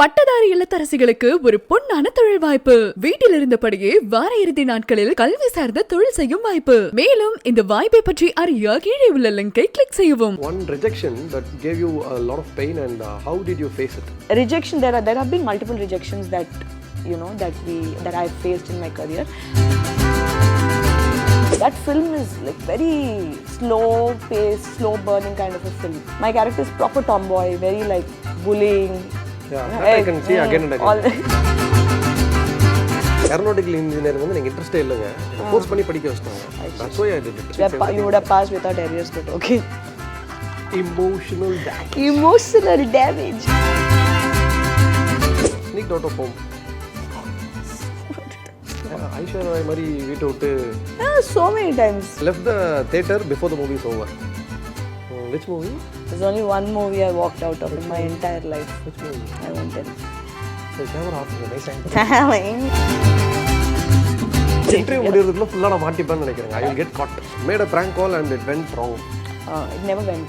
பட்டதாரி இல்லத்தரசிகளுக்கு ஒரு பொன்னான தொழில் வாய்ப்பு. வீட்டில் இருந்தபடியே வார இறுதி நாட்களில் கல்வி சார்ந்த தொழில் செய்யும் வாய்ப்பு. மேலும் இந்த வாய்ப்பை பற்றி அறிய கீழே உள்ள லிங்கை கிளிக் செய்யவும். One rejection that gave you a lot of pain, and how did you face it? Rejection, there have been multiple rejections that I've faced in my career. That film is like very slow paced, slow burning kind of a film. My character is proper tomboy, very like bullying. Yeah, that I can see again and again. Aeronautical engineering வந்து எனக்கு இன்ட்ரெஸ்டே இல்லைங்க. Force பண்ணி படிக்க வச்சிட்டாங்க. That's why I did it. You would have passed without arrears, but okay. Emotional damage. Emotional damage. Sneaked out of home. Aisha Rai Mari வீட்டை விட்டு so many times. Left the theatre before the movie is over. Which movie? There's only one movie I walked out of in my entire life. Which movie? I won't tell. So camera off is nice angle. Telling. Interview முடியறதுக்குள்ள ஃபுல்லா நான் மாட்டிப்பேன்னு நினைக்கிறேன். I will get caught. Made a prank call and it went wrong. It never went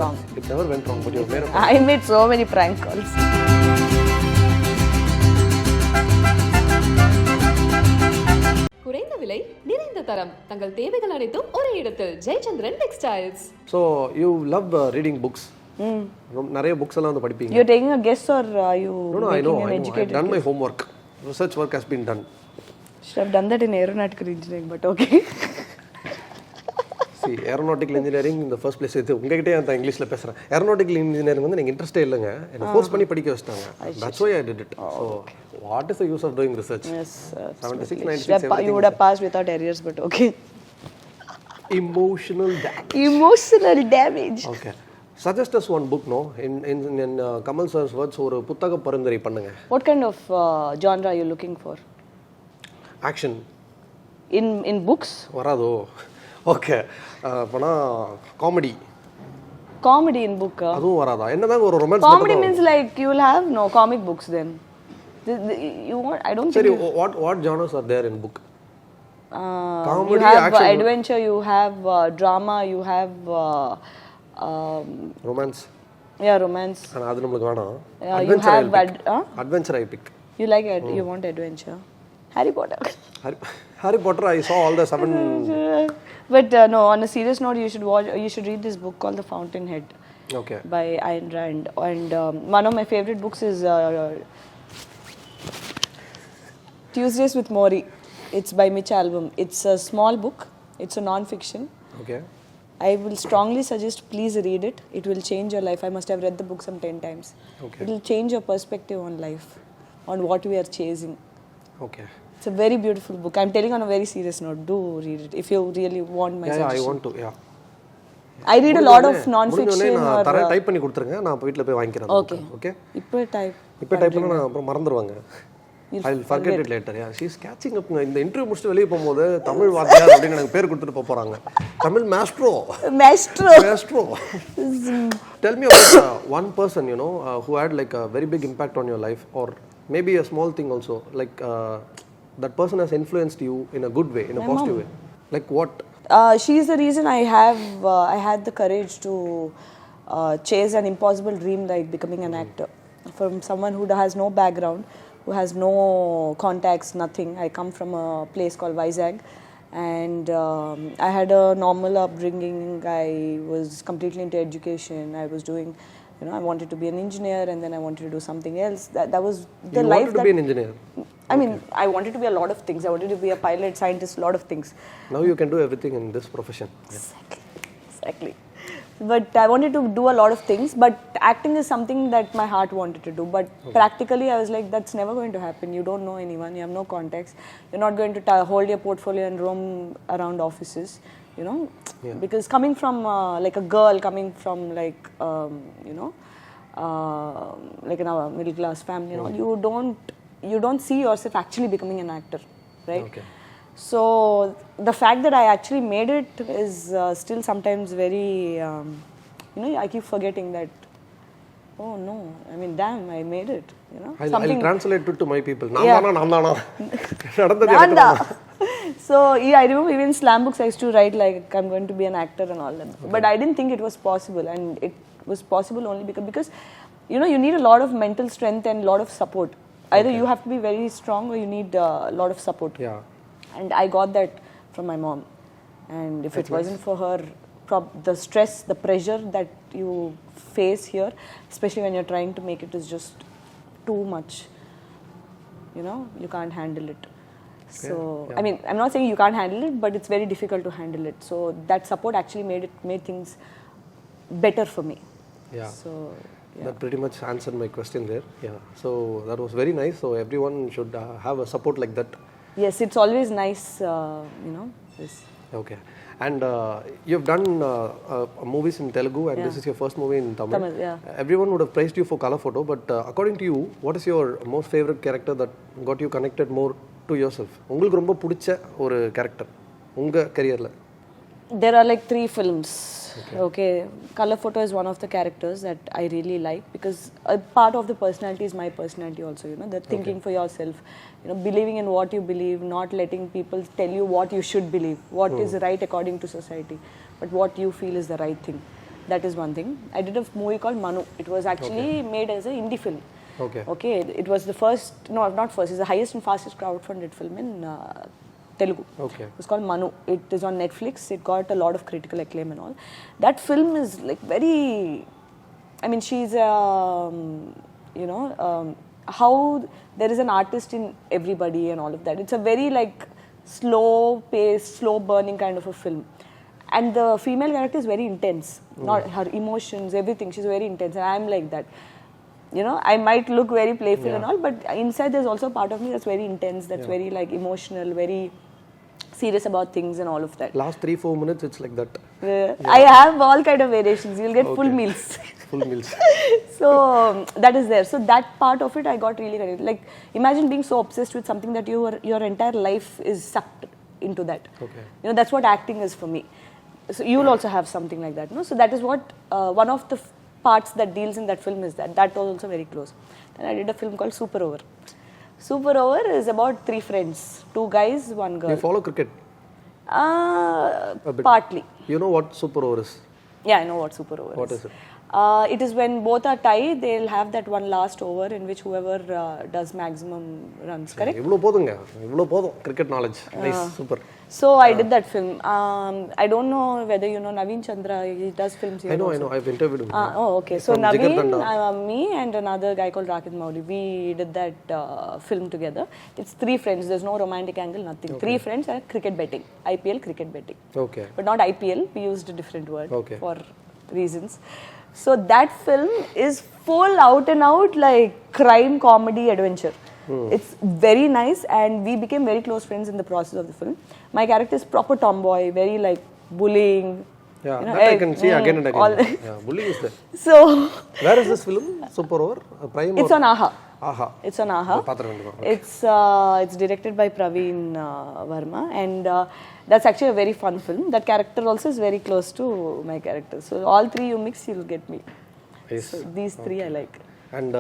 wrong. It never went wrong, but you made a I made so many prank calls. குறைந்த விலை, நிறைந்த தரம், தங்கள் தேவைகள் அனைத்தும் ஒரே இடத்தில். Jayachandran textiles. So you love reading books. நிறைய books எல்லாம் வந்து படிப்பீங்க. You're taking a guess or are you No, I know. educated? I've done my homework. Research work has been done. Should have done that in aeronautical engineering, but okay. See, aeronautical engineering in the first place இது உங்ககிட்டயே நான் இங்கிலீஷ்ல பேசுறேன். aeronautical engineering வந்து எனக்கு இன்ட்ரெஸ்டே இல்லைங்க. என்ன force பண்ணி படிக்க வச்சிட்டாங்க. That's why I did it. So what is the use of doing research? Yes. 76, 96, you would have passed without arrears, but okay. Emotional damage. Emotional damage. Okay. Suggest us one book, no? In Kamal sir's words, ஒரு புத்தக பரிந்துரை பண்ணுங்க. What kind of genre are you looking for? Action. In books? வராதோ. Okay. அப்பனா comedy. Comedy in book. அதுவும் வராதா? என்னதான் ஒரு romance Comedy means like you will have no comic books then. You want, I don't think. Sorry, what genres are there in book? Comedy, you have action, adventure, you have drama, you have romance. Yeah, romance. அது நமக்கு வேணாம். You have adventure I pick. You like you want adventure. Harry Potter. Harry Potter, I saw all the 7. But no, on a serious note, you should read this book called The Fountainhead. Okay. By Ayn Rand. And one of my favorite books is Tuesdays with Morrie. It's by Mitch Albom. It's a small book. It's a non-fiction. Okay. I will strongly suggest please read it. It will change your life. I must have read the book some 10 times. Okay. It will change your perspective on life, on what we are chasing. Okay. It's a very beautiful book. I'm telling on a very serious note. Do read it if you really want my suggestion. Yeah, I want to. Yeah. I read a lot of non-fiction. நான் தர type பண்ணி கொடுத்துருங்க. நான் வீட்ல போய் வாங்கிக்கிறேன். Okay. Okay. இப்போ type பண்ணா நான் அப்புறம் மறந்துடுவாங்க. I'll forget it later. Yeah, she's catching up. இந்த இன்டர்வியூ முடிச்சிட்டு வெளிய போகும்போது தமிழ் வாத்தியார் அப்படினு எனக்கு பேர் கொடுத்துட்டு போறாங்க. Tamil maestro. Tell me about one person, who had like a very big impact on your life, or maybe a small thing also, like that person has influenced you in a good way, in a positive way. Like what? She is the reason I had the courage to chase an impossible dream like becoming an actor. From someone who has no background, who has no contacts, nothing. I come from a place called Vizag, and I had a normal upbringing. I was completely into education. I was doing, I wanted to be an engineer, and then I wanted to do something else. That was the life. You wanted to be an engineer? I mean, I wanted to be a lot of things. I wanted to be a pilot, scientist, a lot of things. Now you can do everything in this profession. Exactly. But I wanted to do a lot of things, but acting is something that my heart wanted to do. But practically, I was like, that's never going to happen. You don't know anyone. You have no contacts. You're not going to hold your portfolio and roam around offices, Because coming from like a girl, coming from like, like in our middle class family, you don't see yourself actually becoming an actor, right? Okay. So the fact that I actually made it is still sometimes very, I keep forgetting that. Oh no! I mean, damn! I made it. I'll translate it to my people. So I remember even slam books I used to write like I'm going to be an actor and all that. Okay. But I didn't think it was possible, and it was possible only because you need a lot of mental strength and a lot of support. Either you have to be very strong or you need a lot of support. Yeah. And I got that from my mom. And if it wasn't for her, the stress, the pressure that you face here, especially when you're trying to make it, is just too much. You can't handle it. So, I mean, I'm not saying you can't handle it, but it's very difficult to handle it. So that support actually made things better for me. Yeah. So, That pretty much answered my question there. Yeah. So that was very nice. So everyone should have a support like that. Yes, it's always nice, this. Okay. And you've done movies in Telugu, and this is your first movie in Tamil. Tamil, yeah. Everyone would have praised you for color photo, but according to you, what is your most favorite character that got you connected more to yourself? உங்களுக்கு ரொம்ப பிடிச்ச ஒரு character உங்க careerல? There are like 3 films. Okay. Color photo is one of the characters that I really like, because a part of the personality is my personality also, the thinking for yourself, believing in what you believe, not letting people tell you what you should believe, what is right according to society, but what you feel is the right thing. That is one thing. I did a movie called Manu. It was actually made as an indie film. Okay. It was the first, no, not first, it's the highest and fastest crowdfunded film in Telugu. Okay. It's called Manu. It is on Netflix. It got a lot of critical acclaim and all. That film is like very, I mean, she's how there is an artist in everybody and all of that. It's a very like slow paced, slow burning kind of a film. And the female character is very intense. Not her emotions, everything. She's very intense, and I'm like that. I might look very playful and all, but inside there's also a part of me that's very intense, that's very like emotional, very serious about things and all of that. Last 3-4 minutes, it's like that. I have all kind of variations. You'll get full meals. Full meals. So that is there. So that part of it, I got really connected. Like, imagine being so obsessed with something that your entire life is sucked into that. Okay. That's what acting is for me. So you'll also have something like that, no? So that is what one of the parts that deals in that film is that was also very close. Then I did a film called Super Over. Super Over is about 3 friends, 2 guys, 1 girl. You follow cricket? A bit. Partly. You know what Super Over is? Yeah, I know what Super Over is. What is it? It is when both are tied, they'll have that one last over in which whoever does maximum runs, correct? இவ்ளோ போதும் cricket knowledge. Nice, super. So I did that film. I don't know whether you know Naveen Chandra, he does films here. I know, I've interviewed him. Okay. So Naveen, me and another guy called Rakit Maudi, we did that film together. It's 3 friends, there's no romantic angle, nothing. 3 friends are cricket betting, IPL cricket betting. Okay. But not IPL, we used a different word for reasons. So that film is full out and out like crime, comedy, adventure. It's very nice, and we became very close friends in the process of the film. My character is proper tomboy, very like bullying. Yeah, that I can see again and again. Yeah, bullying is there. So where is this film? Super Over? Prime? It's on Aha. Aha. It's on Aha. It's directed by Praveen Verma, and that's actually a very fun film. That character also is very close to my character. So all 3 you mix, you'll get me. Yes. So these 3 I like. And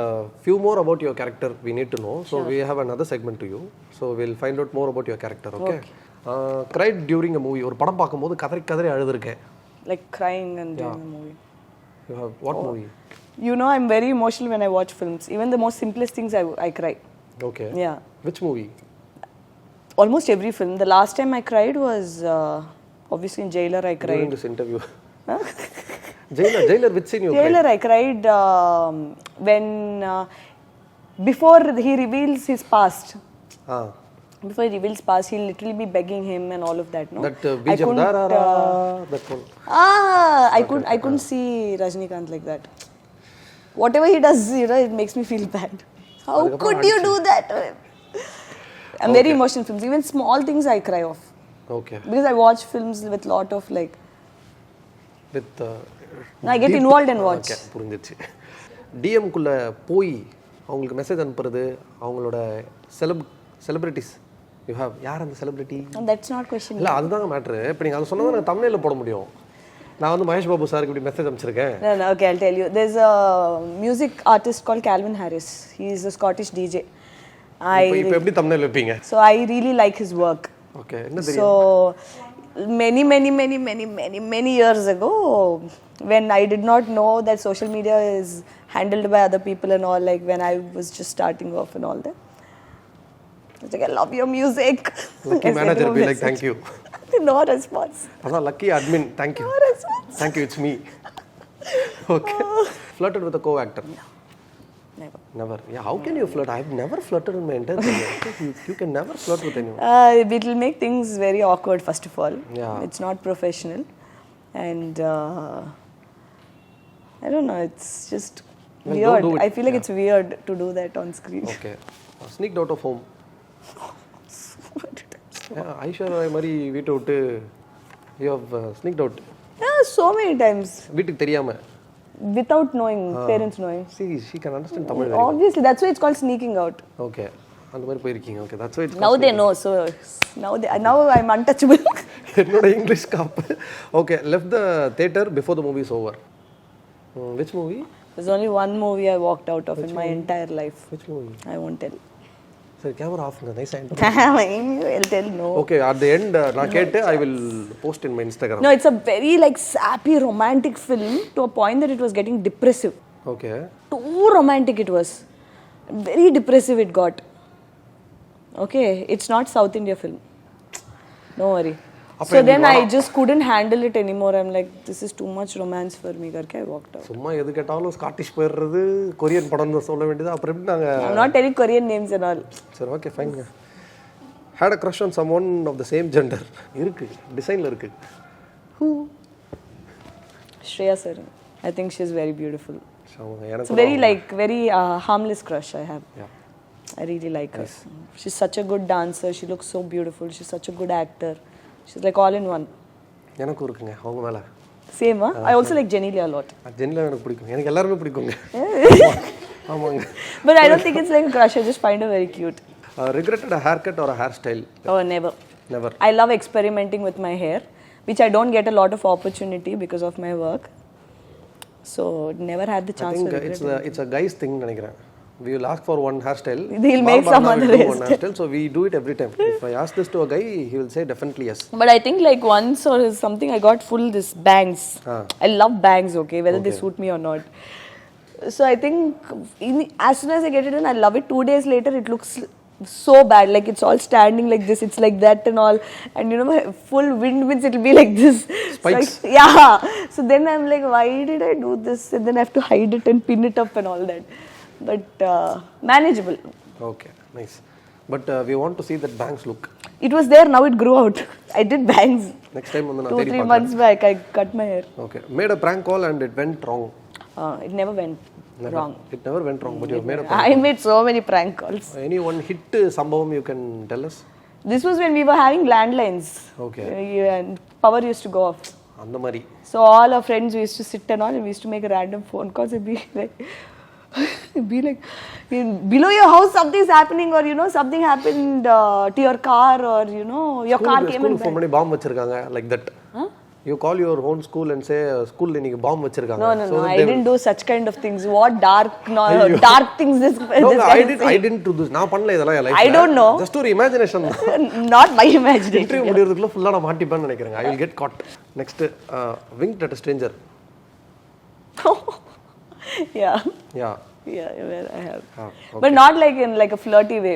few more about your character we need to know. So we have another segment to you. So we'll find out more about your character, okay? Cried during a movie. ஒரு படம் பார்க்கும்போது கதறி அழுதுருக்கேன். Like crying and during a movie. You have what movie? I'm very emotional when I watch films. Even the most simplest things I cry. Okay. Yeah. Which movie? Almost every film. The last time I cried was obviously in Jailer I cried. During this interview. Jailer, which scene you cried? Jailer I cried when before he reveals his past. Before he reveals past, he'll literally be begging him and all of that, no? That Bijam Darara, that one. I couldn't see Rajinikanth like that. Whatever he does, it makes me feel bad. How could you do that? I'm very emotional films. Even small things I cry off. Okay. Because I watch films with lot of like... With... I get involved and watch. Okay, புரிஞ்சிச்சு. DM குள்ள போய் அவங்களுக்கு message அனுப்புறது அவங்களோட celebrities you have யார் அந்த celebrity? That's not question. இல்ல அதுதாங்க மேட்டர். இப்போ நீங்க அத சொன்னதை நான் thumbnail போட முடியும். நான் வந்து மகேஷ் பாபு சாருக்கு இப்படி message அனுப்பிச்சிருக்கேன். No, okay, I'll tell you. There's a music artist called Calvin Harris. He's a Scottish DJ. இப்போ எப்படி thumbnail வைப்பீங்க? So I really like his work. Okay, என்ன தெரியும்? So many years ago, when I did not know that social media is handled by other people and all, like when I was just starting off and all that. I was like, I love your music. Lucky I sent manager him a be like, message. thank you. No response. That's lucky admin, thank you. No response. Thank you, it's me. Okay. Flirted with a co-actor? Never. Never. Yeah, how can you flirt? I've never flirted in my entire career. You can never flirt with anyone. It will make things very awkward, first of all. Yeah. It's not professional. And I don't know, it's just Well, weird. don't do it. I feel like it's weird to do that on screen. Okay. Sneaked out of home. Yeah, Aishwarya Mari வீட்டை விட்டு you have sneaked out. Yeah, so many times. வீட்டுக்கு தெரியாம. Without knowing, parents knowing. See, she can understand Tamil very well. Obviously, that's why it's called sneaking out. Okay. அந்த மாதிரி போயிருக்கீங்க. Okay, that's why it's Now called they know, so now I'm untouchable. என்னோட English காப்பு. Okay, left the theater before the movie is over. Which movie? There's only one movie I walked out of in my entire life. Which movie? I won't tell. Sorry, camera off. Nice and I'll tell no. Okay, at the end, நான் கேட்டு I will post in my Instagram. No, it's a very like sappy romantic film to a point that it was getting depressive. Okay. Too romantic it was. Very depressive it got. Okay, it's not South India film. Don't worry. So then I just couldn't handle it anymore. I'm like, this is too much romance for me. Karke I walked out. சும்மா எது கேட்டாலும் Scottish போயிடுறது Korean படம்னு சொல்ல வேண்டியது அப்புறம் எப்படி நாங்க I'm not telling Korean names and all. சரி okay fine had a crush on someone of the same gender இருக்கு டிசைன்ல இருக்கு Who? Shreya sir. I think she's very beautiful. அவங்க It's எனக்கு very harmless crush I have. Yeah. I really like her. She's such a good dancer. She looks so beautiful. She's such a good actor. She's like all in one. எனக்கும் இருக்குங்க அவங்க மேல Same, huh? I also like Jenny Lee a lot. ஜெனிலா எனக்கு பிடிக்கும் எனக்கு எல்லாருமே பிடிக்குங்க ஆமாங்க But I don't think it's like a crush. I just find her very cute. regretted a haircut or a hairstyle? Oh, never. Never. I love experimenting with my hair, which I don't get a lot of opportunity because of my work. So never had the I chance think to regret it's a guy's thing நினைக்கிறேன். We will ask for one hairstyle. They'll make some other one hairstyle. So we do it every time. If I ask this to a guy, he will say definitely yes. But I think like once or something I got full this bangs. I love bangs, okay, whether they suit me or not. So I think as soon as I get it in, I love it. 2 days later, it looks so bad. Like it's all standing like this. It's like that and all. And you know, full wind means it will be like this. Spikes. So yeah. So then I'm like, why did I do this? And then I have to hide it and pin it up and all that. But manageable. Okay, nice. But we want to see that bangs look. It was there, now it grew out. I did bangs. Next time வந்து நான் 2-3 months back, I cut my hair. Okay, made a prank call and it went wrong. It never went wrong. It never went wrong, but you made a prank. I made so many prank calls. Any one hit sambhavam you can tell us? This was when we were having landlines. Okay. And power used to go off. அந்த மாதிரி. So all our friends, we used to sit and all, and we used to make random phone calls and be like, below your house something's happening, or you know something happened to your car, or you know your car came and phone பண்ணி bomb வச்சிருக்காங்க like that. You call your own school and say school la நீங்க bomb வச்சிருக்காங்க. No, I didn't do such kind of things. What dark things this No, this I didn't do this. நான் பண்ணல இதெல்லாம் life. I don't know. Just ஒரு imagination. Not my imagination. Interview முடியறதுக்குள்ள ஃபுல்லா நான் மாட்டிப்பேன்னு நினைக்கிறேன். I will get caught. Next, winked at a stranger. Yeah. Yeah. Yeah, well, I have. Okay. But not like in like a flirty way.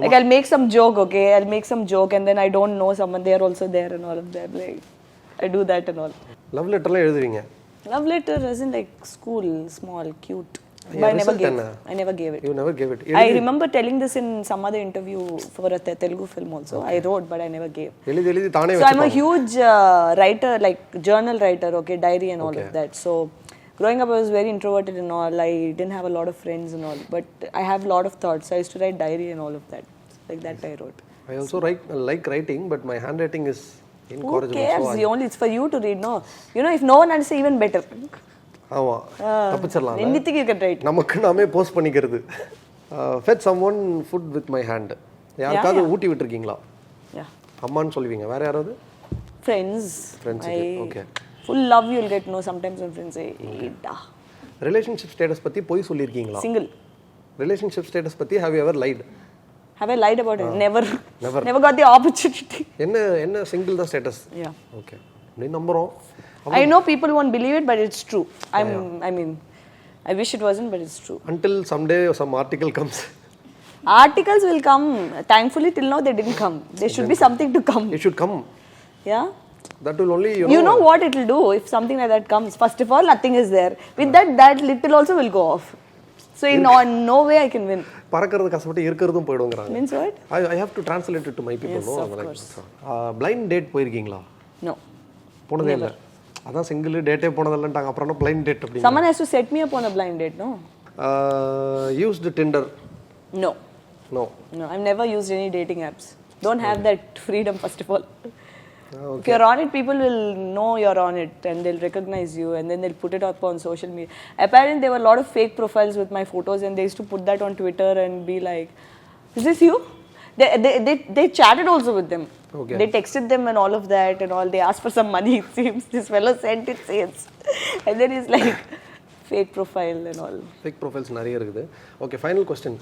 Like I'll make some joke, okay? I'll make some joke and then I don't know someone, they're also there and all of that. Like, I do that and all. Love letterலாம் எழுதுவீங்க? Love letter isn't like school, small, cute. But I never gave it. I never gave it. You never gave it? I remember telling this in some other interview for a Telugu film also. I wrote, but I never gave. எழுதி தானே So I'm a huge writer, like journal writer, okay, diary and all of that. So growing up I was very introverted and all. I didn't have a lot of friends and all. But I have a lot of thoughts. So I used to write diary and all of that. Like that I wrote. I also like writing, but my handwriting is incorrigible. Who cares? It's for you to read, no? You know, if no one understands, even better. ஆமா தப்பிச்சிரலாம். Anything you can write. நமக்கு நாமே post பண்ணிக்கிறது. Fed someone food with my hand. யாருக்காவது ஊட்டி விட்டுருக்கீங்களா? Yeah. அம்மான்னு சொல்லுவீங்க. வேற யாராவது? Friends. Okay. Full love you'll get, no? Sometimes when friends say, Relationship status பத்தி போய் சொல்லிருக்கீங்களா? Single. Relationship status பத்தி have you ever lied? Have I lied about it? Never. Never. Never got the opportunity. என்ன single தான் status? Yeah. Okay. நீ நம்புறோம். I know people won't believe it, but it's true. I mean, I wish it wasn't, but it's true. Until someday some article comes. Articles will come. Thankfully, till now they didn't come. There should be something to come. It should come. Yeah. That will only, You know what it will do if something like that comes. First of all, nothing is there. With that little also will go off. So in no way I can win. பறக்கிறது கஷ்டப்பட்டு இருக்கிறதும் போய்டுங்கறாங்க. Means what? I have to translate it to my people. Yes, no? of course. Blind date போயிருக்கீங்களா? No. போனதே இல்ல. அதான் single டேட்டே போனதில்லன்றாங்க. அப்புறம் என்ன blind date அப்படி? Someone has to set me up on a blind date, no? Used Tinder? No. No. No, I've never used any dating apps. Don't have that freedom, first of all. Okay. If you're on it, people will know you're on it and they'll recognize you and then they'll put it up on social media. Apparently, there were a lot of fake profiles with my photos and they used to put that on Twitter and be like, is this you? They chatted also with them. Okay. They texted them and all of that and all. They asked for some money, it seems. This fellow sent it, says. And then he's like, fake profile and all. Fake profiles நிறைய இருக்குது. Okay, final question.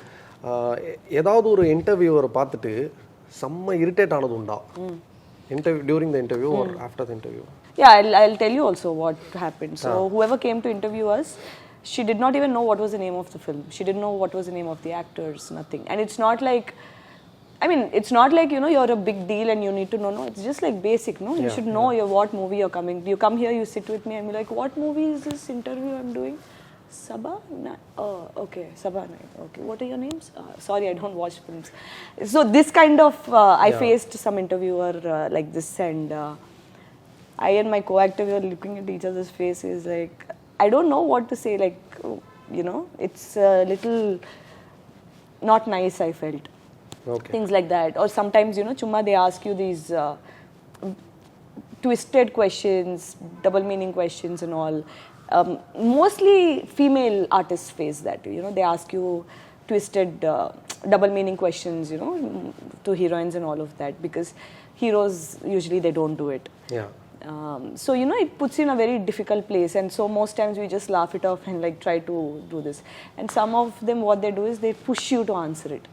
ஏதாவது ஒரு இன்டர்வியூவரை பார்த்துட்டு செம்ம irritate ஆனது உண்டா? During the interview or after the interview? Yeah, I'll tell you also what happened. So whoever came to interview us, she did not even know what was the name of the film. She didn't know what was the name of the actors, nothing. And it's not like, I mean, it's not like, you know, you're a big deal and you need to know. No, it's just like basic, no? You should know what movie you're coming. You come here, you sit with me and be like, what movie is this interview I'm doing? Saba? Oh, okay, Saba Nayagan. Okay, what are your names? Sorry, I don't watch films. So this kind of, I faced some interviewer like this, and I and my co-actor were looking at each other's faces like, I don't know what to say, like, you know, it's a little not nice, I felt. Okay. Things like that. Or sometimes, you know, chumma they ask you these twisted questions, double meaning questions and all. Mostly female artists face that, you know, they ask you twisted double meaning questions, you know, to heroines and all of that, because heroes usually they don't do it. Yeah. So, you know, it puts you in a very difficult place, and so most times we just laugh it off and like try to do this. And some of them, what they do is they push you to answer it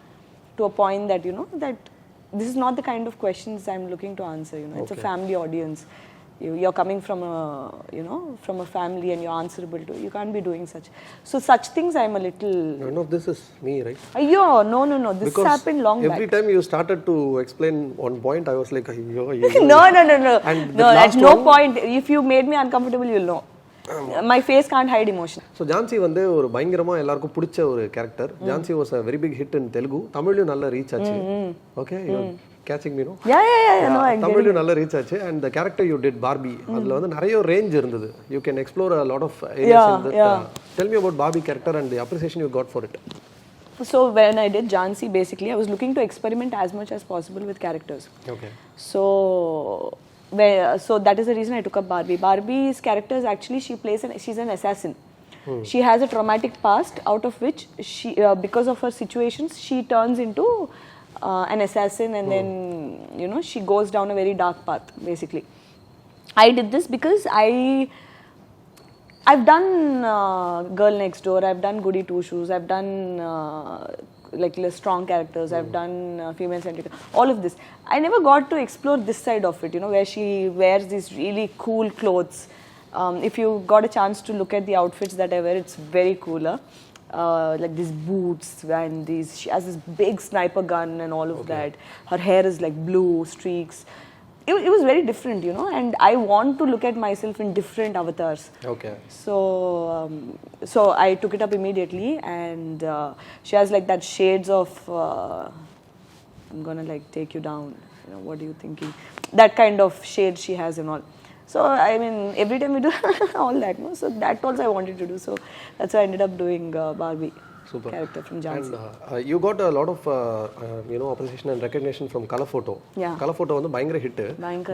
to a point that, you know, that this is not the kind of questions I'm looking to answer, you know. It's a family audience. You're coming from a, you know, from a family and you're answerable to. You can't be doing such. So such things I'm a little. None of this is me, right? Ayyo, no. This because happened long back. Every time you started to explain one point, I was like, ayyo. No. And No, at no point. If you made me uncomfortable, you'll know. My face can't hide emotion. So Jhansi வந்து ஒரு பயங்கரமா எல்லாருக்கும் பிடிச்ச ஒரு character. Jhansi was a very big hit in Telugu. தமிழ்லயும் நல்ல reach ஆச்சு. Okay, you catching me, no? Yeah. No, I get தமிழ்லயும் நல்ல reach ஆச்சு. And the character you did Barbie, அதுல வந்து நிறைய ரேஞ்ச் இருந்தது. You can explore a lot of areas in that. Tell me about Barbie character and the appreciation you got for it. So when I did Jhansi, basically I was looking to experiment as much as possible with characters. Okay. So that is the reason I took up Barbie. Barbie's character is actually, she's an assassin. She has a traumatic past, out of which she, because of her situations, she turns into an assassin, and then, you know, she goes down a very dark path, basically. I did this because I've done Girl Next Door, I've done Goody Two Shoes, I've done like strong characters, I've done female centric, all of this. I never got to explore this side of it, you know, where she wears these really cool clothes. If you got a chance to look at the outfits that I wear, it's very cooler. Like these boots and she has this big sniper gun and all of that. Her hair is like blue streaks. It was very different, you know, and I want to look at myself in different avatars. Okay. So I took it up immediately, and she has like that shades of I'm gonna like take you down, you know, what are you thinking, that kind of shade she has and all. So I mean, every time we do all that, no? So that also I wanted to do, so that's why I ended up doing Barbie. Super. Character from Jhansi. And you got a lot of you know, appreciation and recognition from Color Photo. Yeah. Color Photo வந்து பயங்கர hit.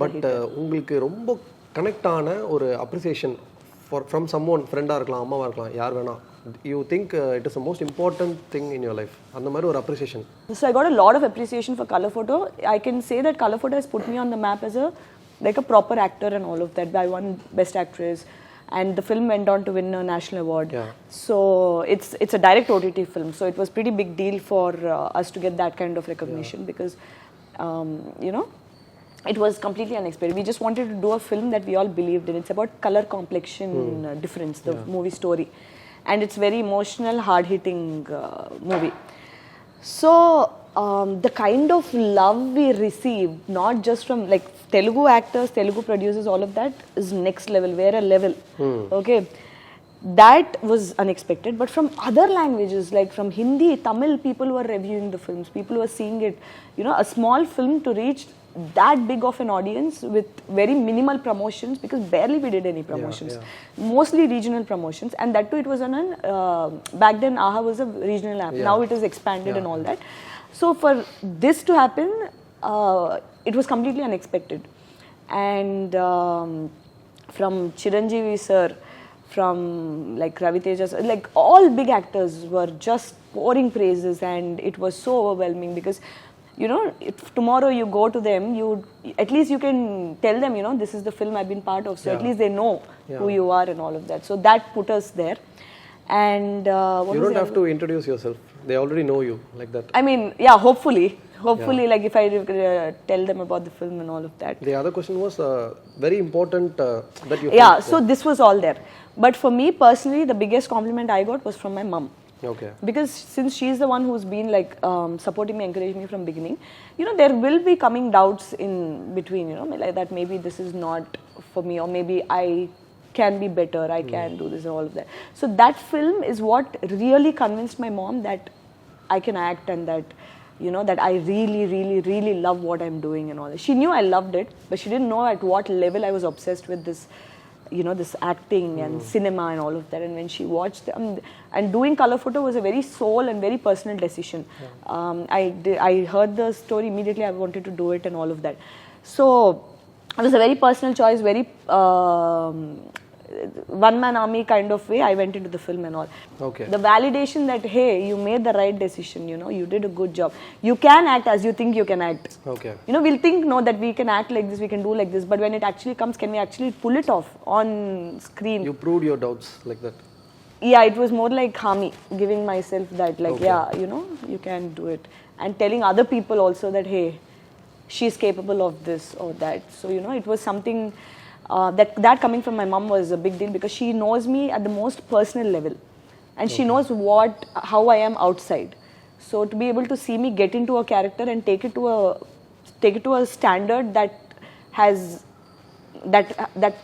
But உங்களுக்கு ரொம்ப connect ஆன ஒரு appreciation from someone, friend-ஆ இருக்கலாம், அம்மாவா இருக்கலாம், யார் வேணா, you think it is the most important thing in your life, அந்த மாதிரி ஒரு appreciation? So I got a lot of appreciation for Color Photo. I can say that Color Photo has put me on the map as a proper actor and all of that. I won Best Actress. and the film went on to win a national award. Yeah. So it's a direct OTT film. So it was pretty big deal for us to get that kind of recognition because, you know, it was completely unexpected. We just wanted to do a film that we all believed in. It's about color complexion difference, the movie story. And it's very emotional, hard-hitting movie. So the kind of love we received, not just from like Telugu actors, Telugu producers, all of that is next level, we're a level. Okay. That was unexpected. But from other languages, like from Hindi, Tamil, people were reviewing the films. People were seeing it. You know, a small film to reach that big of an audience with very minimal promotions, because barely we did any promotions. Mostly regional promotions. And that too, it was on an, back then AHA was a regional app. Now it is expanded and all that. So for this to happen, it was completely unexpected. And from Chiranjeevi sir, from like Ravi Tejas, like all big actors were just pouring praises, and it was so overwhelming because, you know, if tomorrow you go to them, at least you can tell them, you know, this is the film I've been part of, so at least they know who you are and all of that. So that put us there. And you don't have to introduce yourself. They already know you like that. I mean, yeah, hopefully, like if I tell them about the film and all of that. The other question was very important that you. Yeah, so this was all there. But for me personally, the biggest compliment I got was from my mom. Okay. Because since she's the one who's been like supporting me, encouraging me from beginning, you know, there will be coming doubts in between, you know, like that maybe this is not for me, or maybe I can be better, I can do this and all of that. So that film is what really convinced my mom that I can act, and that, you know, that I really, really, really love what I'm doing and all that. She knew I loved it, but she didn't know at what level I was obsessed with this, you know, this acting and cinema and all of that. And when she watched and doing color photo was a very soul and very personal decision. I heard the story immediately, I wanted to do it and all of that. So it was a very personal choice, very one-man army kind of way I went into the film and all. Okay. The validation that, hey, you made the right decision, you know, you did a good job. You can act as you think you can act. Okay. You know, we'll think, no, that we can act like this, we can do like this, but when it actually comes, can we actually pull it off on screen? You proved your doubts like that. Yeah, it was more like Hami, giving myself that, like, yeah, you know, you can do it. And telling other people also that, hey, she's capable of this or that. So, you know, it was something... that coming from my mom was a big deal, because she knows me at the most personal level, and she knows how I am outside. So to be able to see me get into a character and take it to a standard that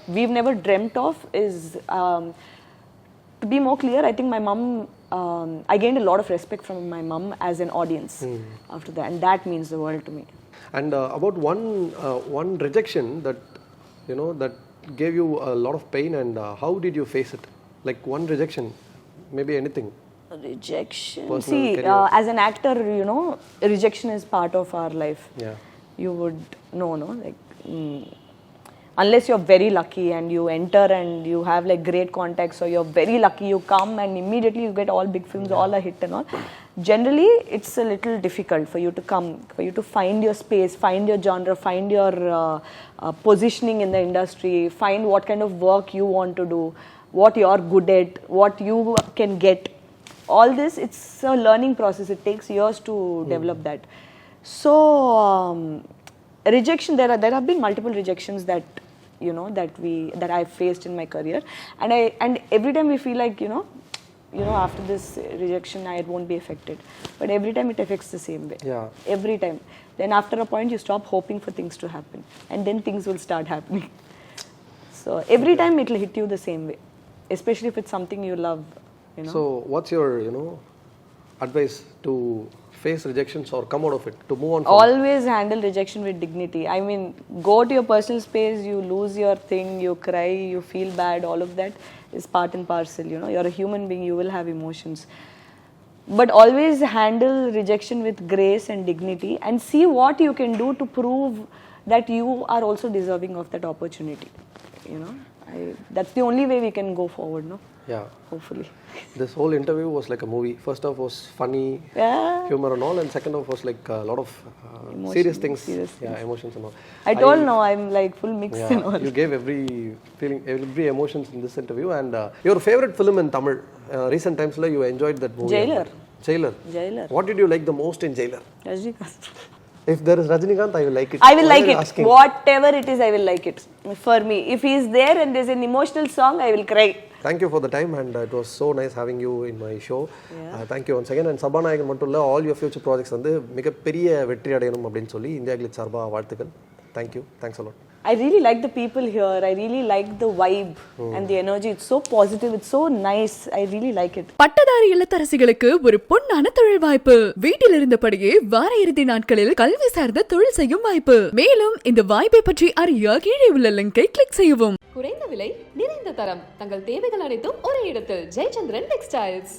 we've never dreamt of is, to be more clear, I think my mom, I gained a lot of respect from my mom as an audience after that, and that means the world to me. And about one rejection that, you know, that gave you a lot of pain, and how did you face it? Like one rejection, maybe anything. Rejection. Personal See, career. as an actor, you know, rejection is part of our life. Yeah. You would know, no? Like, unless you're very lucky and you enter and you have like great contacts, or you're very lucky, you come and immediately you get all big films, all a hit and all. Generally, it's a little difficult for you to come, for you to find your space, find your genre, find your positioning in the industry, find what kind of work you want to do, what you're good at, what you can get. All this, it's a learning process. It takes years to develop that. So, rejection, there have been multiple rejections that, you know, that I've faced in my career, and every time we feel like, you know, after this rejection I won't be affected, but every time it affects the same way. Yeah. Every time. Then after a point you stop hoping for things to happen, and then things will start happening. So every time it will hit you the same way, especially if it's something you love, you know. So what's your, you know, advice to face rejections or come out of it, to move on from Always handle rejection with dignity. I mean, go to your personal space, you lose your thing, you cry, you feel bad, all of that is part and parcel, you know. You're a human being, you will have emotions. But always handle rejection with grace and dignity, and see what you can do to prove that you are also deserving of that opportunity, you know. That's the only way we can go forward, no? Yeah. Hopefully. This whole interview was like a movie. First half was funny, Yeah. humor and all, and second half was like a lot of serious things. Emotions and all. I told now I'm like full mix and all. You gave every feeling, every emotions in this interview. And your favorite film in Tamil? Recent times, you enjoyed that movie. Jailer. What did you like the most in Jailer? Rajnikant. If there is Rajinikanth, I will like it. I will like it. Asking? Whatever it is, I will like it. For me, if he is there and there's an emotional song, I will cry. Thank you for the time, and it was so nice having you in my show. Thank you once again. And Saba Nayagan மட்டும் இல்ல, all your future projects வந்து மிகப்பெரிய வெற்றி அடையணும் அப்படின்னு சொல்லி IndiaGlitz சார்பா வாழ்த்துக்கள். Thank you. Thanks a lot. I really like the people here. I really like the vibe and the energy. It's so positive. It's so nice. I really like it. பட்டதாரி இல்லத்தரசிகளுக்கு ஒரு பொன்னான தொழில் வாய்ப்பு. வீட்டில் இருந்தபடியே வார இறுதி நாட்களில் கல்வி சார்ந்த தொழில் செய்யும் வாய்ப்பு. மேலும் இந்த வாய்ப்பை பற்றி அறிய கீழே உள்ள லிங்கை கிளிக் செய்யவும். குறைந்த விலை, நிறைந்த தரம், தங்கள் தேவைகள் அனைத்தும் ஒரே இடத்தில். ஜெயச்சந்திரன் டெக்ஸ்டைல்ஸ்.